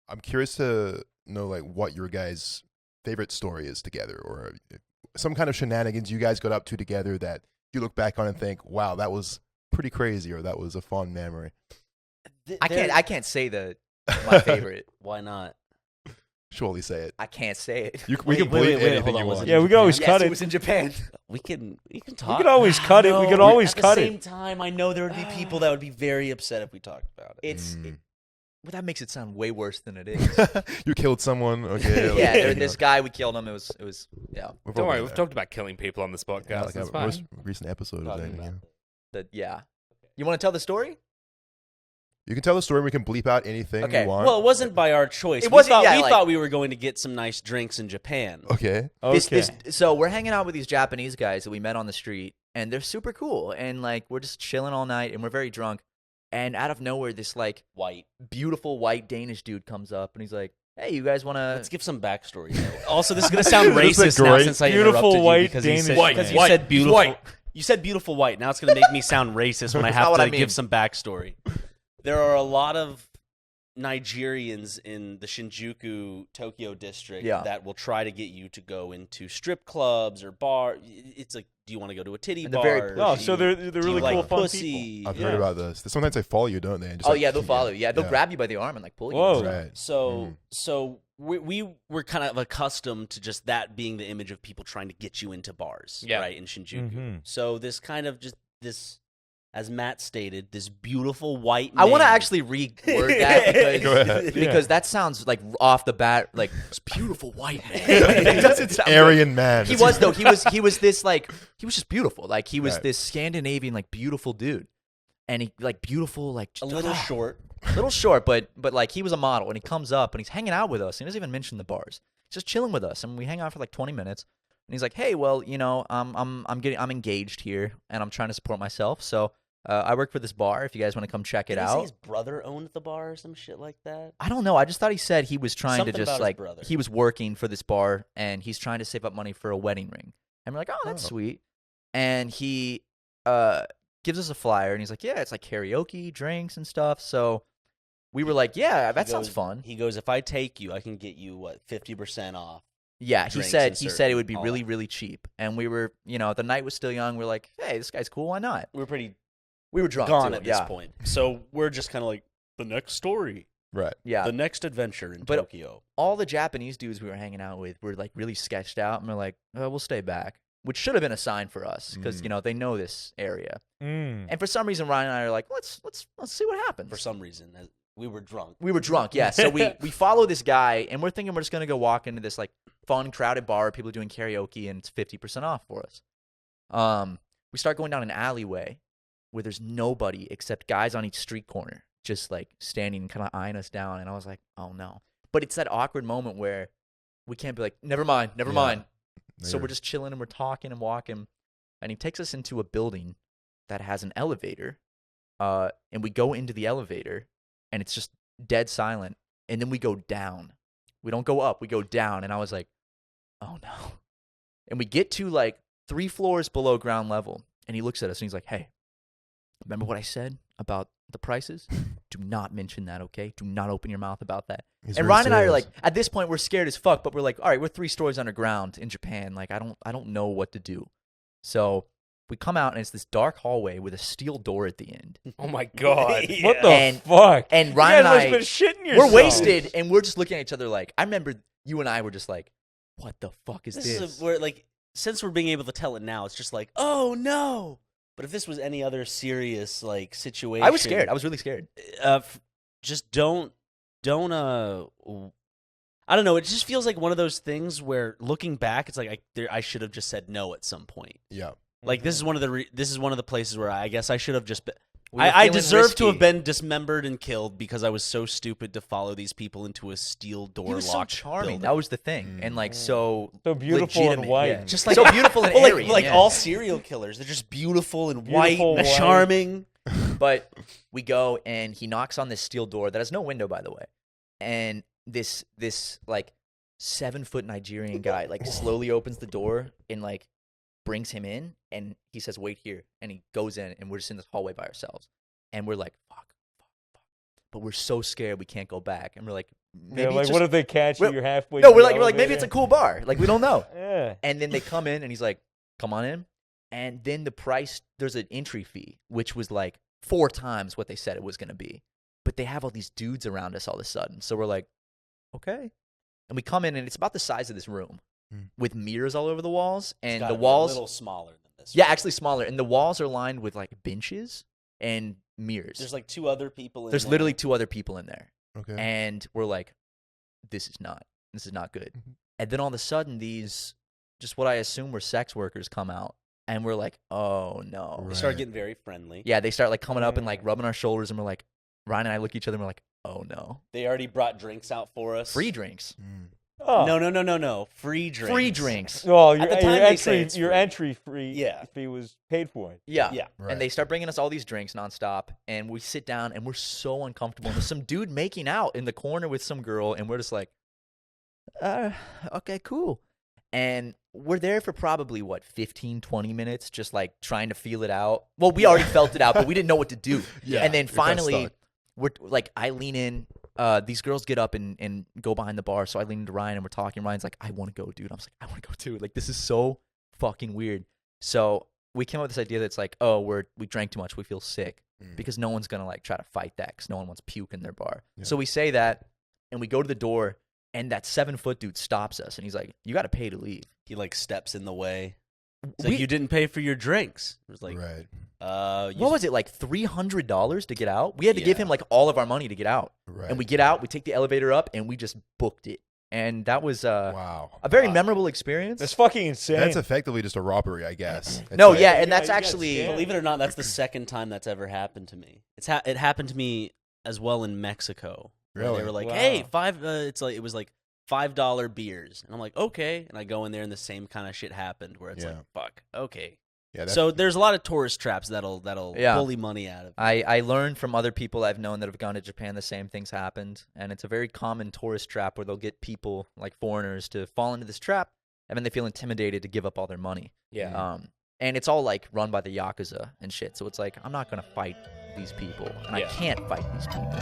I'm curious to know like what your guys' favorite story is together, or some kind of shenanigans you guys got up to together that you look back on and think, wow, that was pretty crazy, or that was a fond memory. I can't say my favorite. Why not? Surely say it. I can't say it. We can wait, bleep anything hold on, you was want. it Yeah, we can always Yes, cut it it. was in Japan. We can talk. We could always cut it. We No, could always cut At it. the same time, I know there would be people that would be very upset if we talked about it. Well, that makes it sound way worse than it is. You killed someone. Okay. Yeah, this guy, we killed him. It was yeah. Don't worry, we've talked about killing people on this podcast. Yeah, like That's a fine. most recent episode of Talking that. about Yeah. You want to tell the story? You can tell the story. We can bleep out anything Okay. you want. Well, it wasn't by our choice. It wasn't- We yeah, thought we were going to get some nice drinks in Japan. Okay. Okay. So we're hanging out with these Japanese guys that we met on the street, and they're super cool. And like we're just chilling all night, and we're very drunk. And out of nowhere, this like White. beautiful white Danish dude comes up, and he's like, "Hey, you guys want to?" Let's give some backstory. though. Also, this is going to sound This is racist now great. since I Beautiful interrupted white you because you Danish said, man. because you White. said beautiful. White. You said beautiful white. Now it's going to make me sound racist when I not have what to I mean. give some backstory. There are a lot of Nigerians in the Shinjuku, Tokyo district that will try to get you to go into strip clubs or bar. It's like, do you want to go to a titty And they're bar? very No, Do so you- they're do you really cool, like fun pussy? people. I've heard about this. Sometimes they follow you, don't they? And just, Oh like, yeah, they'll keep follow you. Yeah, they'll yeah. grab you by the arm and like pull you. Whoa. Right. So we were kind of accustomed to just that being the image of people trying to get you into bars, Yeah. right, in Shinjuku. Mhm. So this kind of just this, as Matt stated, this beautiful white man. I want to actually reword that Go ahead. because that sounds like off the bat like this beautiful white man. It doesn't sound good. Aryan man. He was though. He was this like he was just beautiful. Like he was Right. this Scandinavian like beautiful dude, and he like beautiful like a little short. little short, but like he was a model, and he comes up and he's hanging out with us. And he doesn't even mention the bars. He's just chilling with us, and we hang out for like 20 minutes. And he's like, "Hey, well, you know, I'm engaged here, and I'm trying to support myself. So I work for this bar. If you guys want to come check it Didn't he say out." his brother owned the bar or some shit like that. I don't know. I just thought he said he was trying Something to just about his like brother. he was working for this bar and he's trying to save up money for a wedding ring. And we're like, "Oh, that's Oh. sweet." And he gives us a flyer and he's like, "Yeah, it's like karaoke, drinks and stuff." So we were like, "Yeah, that sounds fun." He goes, "If I take you, I can get you what 50% off." Yeah, he drinks said and it certain- would be all really that. really cheap. And we were, you know, the night was still young. We're like, "Hey, this guy's cool. Why not?" We were pretty We were drunk gone too, at this yeah. point, so we're just kind of like the next story, Right. Yeah. the next adventure in But- Tokyo. All the Japanese dudes we were hanging out with were like really sketched out, and we're like, "Oh, we'll stay back," which should have been a sign for us because you know they know this area. And for some reason, Ryan and I are like, let's see what happens. For some reason, we were drunk. We were drunk, yeah. So we follow this guy, and we're thinking we're just gonna go walk into this like fun, crowded bar, where people are doing karaoke, and it's 50% off for us. We start going down an alleyway where there's nobody except guys on each street corner, just like standing and kind of eyeing us down. And I was like, oh no. But it's that awkward moment where we can't be like, never mind. Yeah. So You're- we're just chilling and we're talking and walking, and he takes us into a building that has an elevator, and we go into the elevator, and it's just dead silent, and then we go down. We don't go up, we go down, and I was like, oh no. And we get to like 3 floors below ground level, and he looks at us and he's like, hey, remember what I said about the prices? Do not mention that, okay? Do not open your mouth about that. He's And very Ryan and I are serious. like, at this point, we're scared as fuck, but we're like, all right, we're 3 stories underground in Japan. Like, I don't know what to do. So we come out, and it's this dark hallway with a steel door at the end. Oh my god. What the And- fuck? And You Ryan guys and must I, have been shitting yourselves. we're wasted, and we're just looking at each other like, I remember you and I were just like, what the fuck is This this? is where, like, since we're being able to tell it now, it's just like, oh no. But if this was any other serious like situation, I was scared. I was really scared. Just don't. I don't know. It just feels like one of those things where, looking back, it's like I should have just said no at some point. Yeah. Like this is one of the places where I guess I should have just been. We were I feeling deserve to have risky. been dismembered and killed because I was so stupid to follow these people into a steel door He was so locked charming. building. That was the thing. And like so beautiful and legitimate, white. yeah. Just like so beautiful and well, airy. like yeah. all serial killers, they're just beautiful and Beautiful, white and white. charming. But we go, and he knocks on this steel door that has no window, by the way. And this like 7-foot Nigerian guy like slowly opens the door and like brings him in, and he says, "Wait here." And he goes in, and we're just in this hallway by ourselves. And we're like, fuck. But we're so scared we can't go back. And we're like, maybe like, it's what just, if they catch you? You're halfway. no, to we're the like maybe it's a elevator? cool bar. Like we don't know. Yeah. And then they come in and he's like, come on in. And then the price, there's an entry fee, which was like 4 times what they said it was going to be. But they have all these dudes around us all of a sudden. So we're like, okay. And we come in and it's about the size of this room with mirrors all over the walls. And It's gotta the be walls, a little smaller than this. yeah, one. actually smaller. And the walls are lined with like benches and mirrors. There's like 2 other people in There's there. literally 2 other people in there. Okay. And we're like, this is not good. And then all of a sudden, these, just what I assume were sex workers come out. And we're like, oh no. They start getting very friendly. Yeah, they start like coming up and like rubbing our shoulders. And we're like, Ryan and I look at each other and we're like, oh no. They already brought drinks out for us. Free drinks. Oh. No. Free drinks. Free drinks. Well, At the time they say it's your free. entry free Yeah. fee was paid for. Yeah. Yeah. Right. And they start bringing us all these drinks nonstop. And we sit down and we're so uncomfortable. And there's some dude making out in the corner with some girl. And we're just like, okay, cool. And we're there for probably, 15, 20 minutes, just like trying to feel it out. Well, we already felt it out, but we didn't know what to do. Yeah, And then you're kinda finally, stuck. we're like, I lean in. These girls get up and go behind the bar. So I lean into Ryan and we're talking. Ryan's like, I want to go, dude. I was like, I want to go too. Like, this is so fucking weird. So we came up with this idea that's like, oh, we drank too much. We feel sick because no one's going to like try to fight that because no one wants puke in their bar. Yeah. So we say that and we go to the door and that 7-foot dude stops us and he's like, you got to pay to leave. He like steps in the way. It's We- like, you didn't pay for your drinks. It was like, Right. What was it, like $300 to get out? We had to give him like all of our money to get out. Right. And we get out, we take the elevator up, and we just booked it. And that was Wow. a very memorable experience. That's fucking insane. That's effectively just a robbery, I guess. It's No, like- yeah, and Yeah, that's you got actually scammed. Believe it or not, that's the second time that's ever happened to me. It happened to me as well in Mexico. Where Really? They were like, Wow. "Hey, it was like $5 beers," and I'm like, "Okay," and I go in there and the same kind of shit happened where it's Yeah. like, "Fuck, okay." Yeah, So there's a lot of tourist traps that'll Yeah. bully money out of. I learned from other people I've known that have gone to Japan the same things happened, and it's a very common tourist trap where they'll get people like foreigners to fall into this trap, and then they feel intimidated to give up all their money. Yeah. And it's all like run by the yakuza and shit. So it's like I'm not gonna fight these people, and I Yeah. can't fight these people.